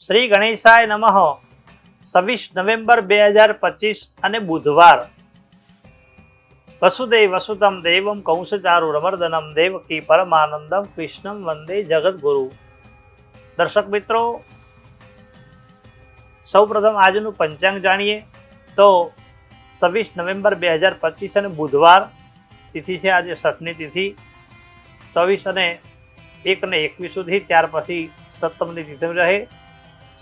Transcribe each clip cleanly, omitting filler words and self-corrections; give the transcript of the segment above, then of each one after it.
શ્રી ગણેશાય નમઃ. 26 નવેમ્બર 2025 અને બુધવાર. વસુદેવ વસુતમ દેવમ કંસચારુરમર્દનમ દેવકી પરમાનંદમ કૃષ્ણમ વંદે જગદગુરુ. દર્શક મિત્રો, સૌપ્રથમ આજનું પંચાંગ જાણીએ તો 26 નવેમ્બર 2025 અને બુધવાર તિથિ છે. આજે છઠની તિથિ 24 અને 1 ને 21 સુધી, ત્યાર પછી સપ્તમની તિથિ રહે.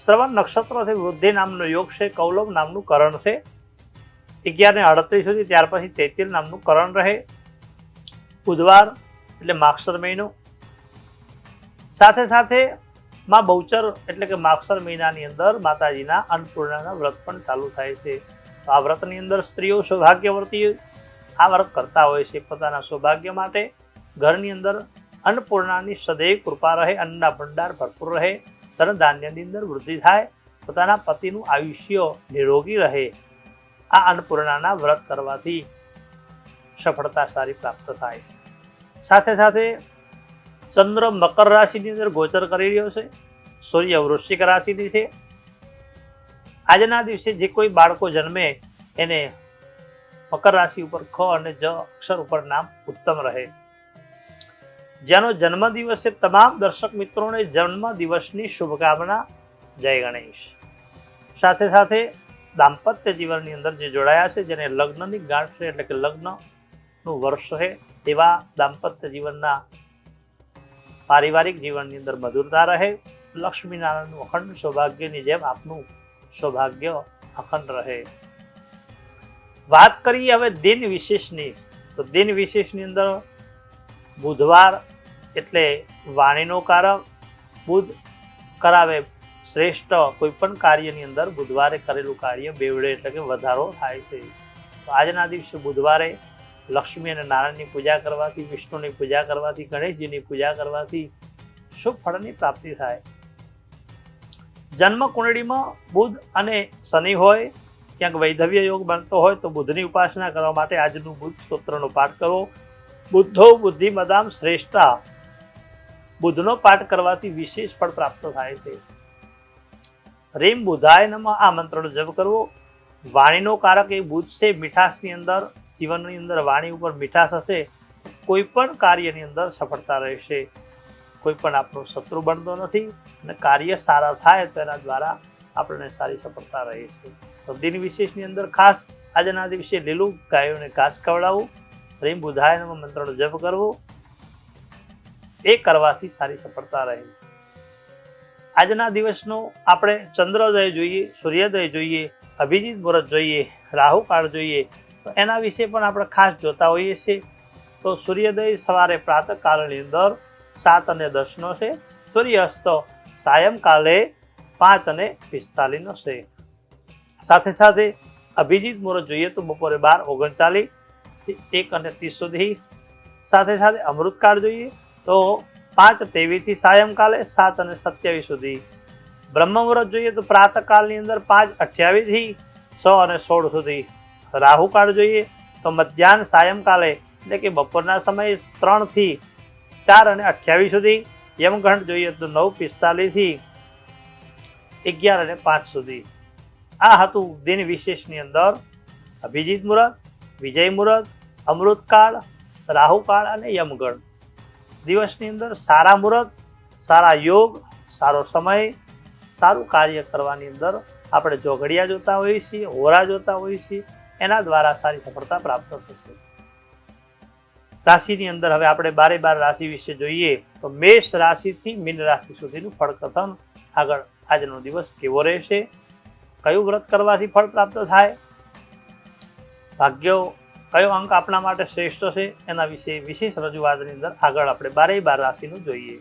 શ્રવણ નક્ષત્રથી વૃદ્ધિ નામનો યોગ છે. કૌલવ નામનું કરણ છે. 11 ને 38 સુધી, ત્યાર પછી 33 નામનું કરણ રહે. બુધવાર એટલે માગસર મહિનો. સાથે સાથે માં બહુચર એટલે કે માગસર મહિનાની અંદર માતાજીના અન્નપૂર્ણાના વ્રત પણ ચાલુ થાય છે. તો આ વ્રતની અંદર સ્ત્રીઓ સૌભાગ્યવર્તી આ વ્રત કરતા હોય છે. પોતાના સૌભાગ્ય માટે ઘરની અંદર અન્નપૂર્ણાની સદૈવ કૃપા રહે, અન્નના ભંડાર ભરપૂર રહે, ધન ધાન્યની અંદર વૃદ્ધિ થાય, પોતાના પતિનું આયુષ્ય નિરોગી રહે. આ અન્નપૂર્ણાના વ્રત કરવાથી સફળતા સારી પ્રાપ્ત થાય છે. સાથે સાથે ચંદ્ર મકર રાશિની અંદર ગોચર કરી રહ્યો છે. સૂર્ય વૃશ્ચિક રાશિની છે. આજના દિવસે જે કોઈ બાળકો જન્મે એને મકર રાશિ ઉપર ખ અને જ અક્ષર ઉપર નામ ઉત્તમ રહે. જેનો જન્મદિવસ છે, તમામ દર્શક મિત્રોને જન્મદિવસની શુભકામના. જય ગણેશ. સાથે સાથે દાંપત્ય જીવનની અંદર જે જોડાયા છે, જેને લગ્નની ગાંઠ છે એટલે કે લગ્નનું વર્ષ છે, તેવા દાંપત્ય જીવનના પારિવારિક જીવનની અંદર મધુરતા રહે. લક્ષ્મીનારાયણનું અખંડ સૌભાગ્યની જેમ આપનું સૌભાગ્ય અખંડ રહે. વાત કરીએ હવે દિન વિશેષની, તો દિન વિશેષની અંદર બુધવાર એટલે વાણીનો કારક. બુધ કરાવે શ્રેષ્ઠ. કોઈ પણ કાર્યની અંદર બુધવારે કરેલું કાર્ય બેવડે એટલે કે વધારો થાય છે. તો આજના દિવસે બુધવારે લક્ષ્મી અને નારાયણની પૂજા કરવાથી, વિષ્ણુની પૂજા કરવાથી, ગણેશજીની પૂજા કરવાથી શુભ ફળની પ્રાપ્તિ થાય. જન્મ કુંડળીમાં બુધ અને શનિ હોય, ક્યાંક વૈધવ્ય યોગ બનતો હોય તો બુધની ઉપાસના કરવા માટે આજનું બુધ સ્તોત્રનો પાઠ કરવો. બુદ્ધો બુદ્ધિમદામ શ્રેષ્ઠા. બુધનો પાઠ કરવાથી વિશેષ ફળ પ્રાપ્ત થાય છે. રીમ બુધાય નમઃ આ મંત્રનો જપ કરવો. વાણીનો કારક એ બુધ છે. મીઠાશની અંદર, જીવનની અંદર વાણી ઉપર મીઠાશ હશે, કોઈ પણ કાર્યની અંદર સફળતા રહેશે. કોઈ પણ આપણો શત્રુ બનતો નથી અને કાર્ય સારા થાય તો એના દ્વારા આપણને સારી સફળતા રહે છે. તો દિન વિશેષની અંદર ખાસ આજના દિવસે લીલું ગાયોને ઘાસ ખવડાવવું, રીમ બુધાય નમઃ મંત્રનો જપ કરવો, એ કરવાથી સારી સફળતા રહે. આજના દિવસનો આપણે ચંદ્રોદય જોઈએ, સૂર્યોદય જોઈએ, અભિજીત મુહૂર્ત જોઈએ, રાહુકાળ જોઈએ, તો એના વિશે પણ આપણે ખાસ જોતા હોઈએ છીએ. તો સૂર્યોદય સવારે પ્રાતઃકાળની અંદર 7 અને 10નો છે. સૂર્યાસ્ત સાયંકાલે 5 અને 45નો છે. સાથે સાથે અભિજીત મુહૂર્ત જોઈએ તો બપોરે 12:39 થી 1 અને 30 સુધી. સાથે સાથે અમૃતકાળ જોઈએ તો 5:23 થી સાયંકાલે 7 અને 27 સુધી. બ્રહ્મ મુહૂર્ત જોઈએ તો પ્રાતઃકાળની અંદર 5:28 થી 6 અને 16 સુધી. રાહુકાળ જોઈએ તો મધ્યાહન સાયંકાલે એટલે કે બપોરના સમયે 3 થી 4 અને 28 સુધી. યમઘંટ જોઈએ તો 9:45 થી 11 અને 5 સુધી. આ હતું દિન વિશેષની અંદર અભિજીત મુહૂર્ત, વિજય મુહૂર્ત, અમૃતકાળ, રાહુકાળ અને યમગણ. દિવસની અંદર સારા મુહૂર્ત, સારા યોગ, સારો સમય, સારું કાર્ય કરવાની અંદર આપણે જો ઘડિયા જોતા હોઈએ છીએ, હોરા જોતા હોઈએ છીએ, એના દ્વારા સારી સફળતા પ્રાપ્ત થશે. રાશિની અંદર હવે આપણે 12 રાશિ વિશે જોઈએ તો મેષ રાશિથી મીન રાશિ સુધીનું ફળકથન. આગળ આજનો દિવસ કેવો રહેશે, કયું વ્રત કરવાથી ફળ પ્રાપ્ત થાય, ભાગ્યો કયો અંક આપણા માટે શ્રેષ્ઠ છે, એના વિશે વિશેષ રજૂઆતની અંદર આગળ આપણે 12 રાશિનું જોઈએ.